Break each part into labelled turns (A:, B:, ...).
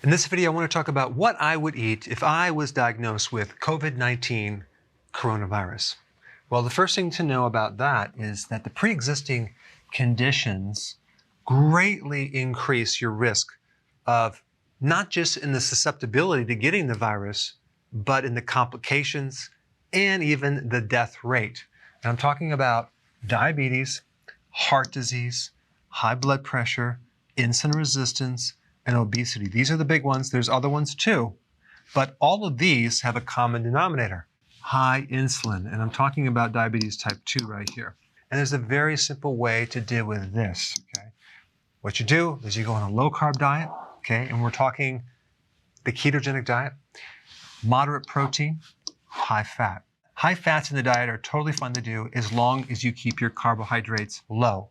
A: In this video, I want to talk about what I would eat if I was diagnosed with COVID-19 coronavirus. Well, the first thing to know about that is that the pre-existing conditions greatly increase your risk of not just in the susceptibility to getting the virus, but in the complications and even the death rate. And I'm talking about diabetes, heart disease, high blood pressure, insulin resistance, and obesity. These are the big ones. There's other ones too, but all of these have a common denominator: high insulin. And I'm talking about diabetes type 2 right here. And there's a very simple way to deal with this, okay? What you do is you go on a low carb diet, okay? And we're talking the ketogenic diet, moderate protein, high fat. High fats in the diet are totally fun to do as long as you keep your carbohydrates low.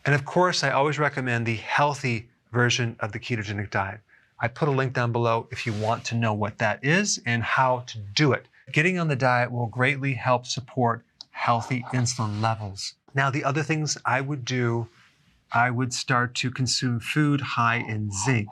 A: And of course, I always recommend the healthy version of the ketogenic diet. I put a link down below if you want to know what that is and how to do it. Getting on the diet will greatly help support healthy insulin levels. Now, the other things I would do, I would start to consume food high in zinc.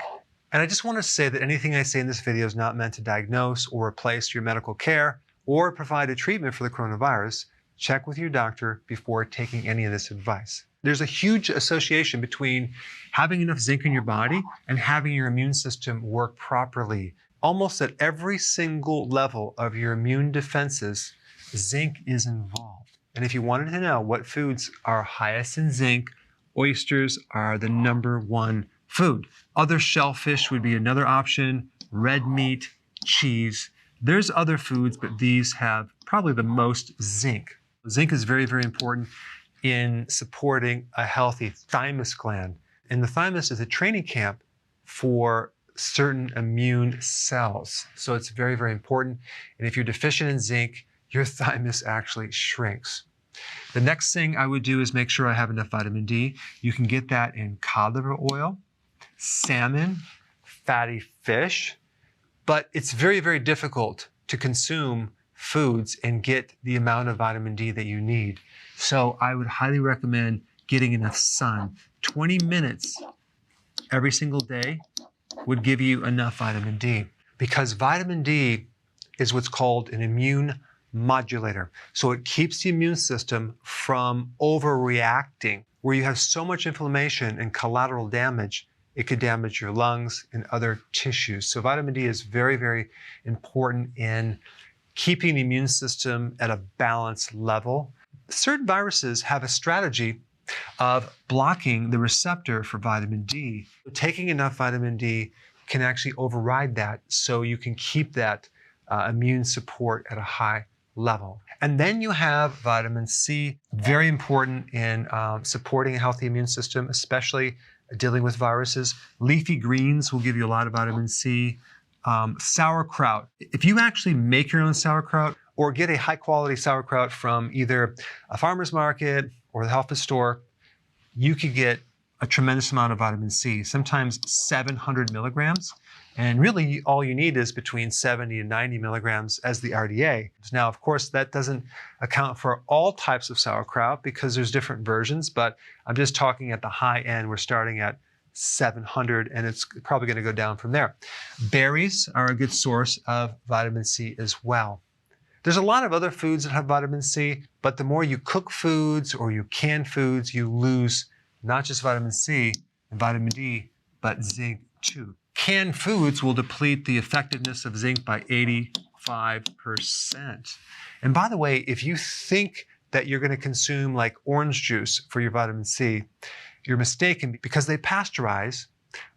A: And I just want to say that anything I say in this video is not meant to diagnose or replace your medical care or provide a treatment for the coronavirus. Check with your doctor before taking any of this advice. There's a huge association between having enough zinc in your body and having your immune system work properly. Almost at every single level of your immune defenses, zinc is involved. And if you wanted to know what foods are highest in zinc, oysters are the #1 food. Other shellfish would be another option, red meat, cheese. There's other foods, but these have probably the most zinc. Zinc is very, very important in supporting a healthy thymus gland. And the thymus is a training camp for certain immune cells. So it's very, very important. And if you're deficient in zinc, your thymus actually shrinks. The next thing I would do is make sure I have enough vitamin D. You can get that in cod liver oil, salmon, fatty fish, but it's very, very difficult to consume foods and get the amount of vitamin D that you need. So I would highly recommend getting enough sun. 20 minutes every single day would give you enough vitamin D, because vitamin D is what's called an immune modulator. So it keeps the immune system from overreacting. Where you have so much inflammation and collateral damage, it could damage your lungs and other tissues. So vitamin D is very, very important in keeping the immune system at a balanced level. Certain viruses have a strategy of blocking the receptor for vitamin D. Taking enough vitamin D can actually override that, so you can keep that immune support at a high level. And then you have vitamin C, very important in supporting a healthy immune system, especially dealing with viruses. Leafy greens will give you a lot of vitamin C. Sauerkraut. If you actually make your own sauerkraut or get a high quality sauerkraut from either a farmer's market or the health food store, you could get a tremendous amount of vitamin C, sometimes 700 milligrams. And really all you need is between 70 and 90 milligrams as the RDA. Now, of course, that doesn't account for all types of sauerkraut because there's different versions, but I'm just talking at the high end. We're starting at 700, and it's probably going to go down from there. Berries are a good source of vitamin C as well. There's a lot of other foods that have vitamin C, but the more you cook foods or you can foods, you lose not just vitamin C and vitamin D, but zinc too. Canned foods will deplete the effectiveness of zinc by 85%. And by the way, if you think that you're going to consume like orange juice for your vitamin C, you're mistaken, because they pasteurize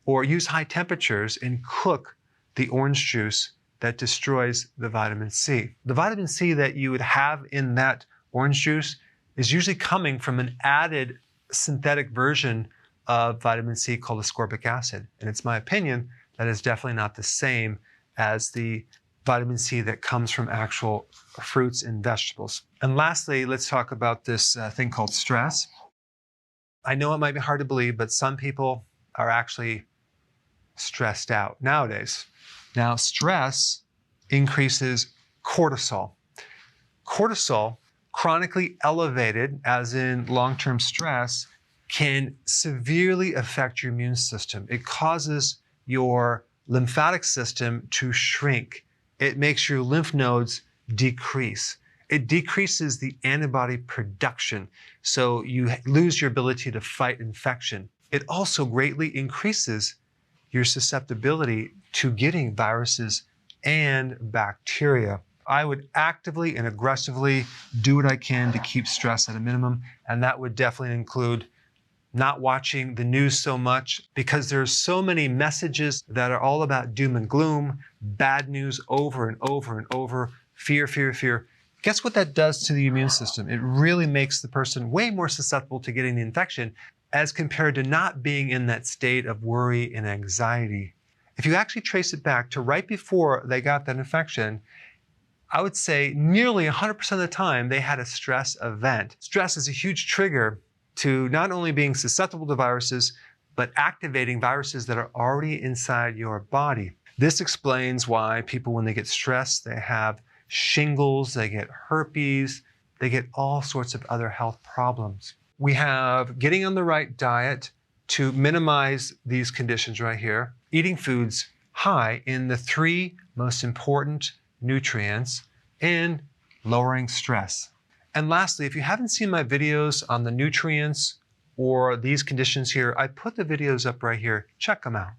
A: or use high temperatures and cook the orange juice that destroys the vitamin C. The vitamin C that you would have in that orange juice is usually coming from an added synthetic version of vitamin C called ascorbic acid. And it's my opinion that is definitely not the same as the vitamin C that comes from actual fruits and vegetables. And lastly, let's talk about this thing called stress. I know it might be hard to believe, but some people are actually stressed out nowadays. Now, stress increases cortisol. Cortisol, chronically elevated, as in long-term stress, can severely affect your immune system. It causes your lymphatic system to shrink. It makes your lymph nodes decrease. It decreases the antibody production, so you lose your ability to fight infection. It also greatly increases your susceptibility to getting viruses and bacteria. I would actively and aggressively do what I can to keep stress at a minimum, and that would definitely include not watching the news so much, because there's so many messages that are all about doom and gloom, bad news over and over and over, fear, fear, fear. Guess what that does to the immune system? It really makes the person way more susceptible to getting the infection as compared to not being in that state of worry and anxiety. If you actually trace it back to right before they got that infection, I would say nearly 100% of the time they had a stress event. Stress is a huge trigger to not only being susceptible to viruses, but activating viruses that are already inside your body. This explains why people, when they get stressed, they have shingles, they get herpes, they get all sorts of other health problems. We have getting on the right diet to minimize these conditions right here, eating foods high in the 3 most important nutrients, and lowering stress. And lastly, if you haven't seen my videos on the nutrients or these conditions here, I put the videos up right here. Check them out.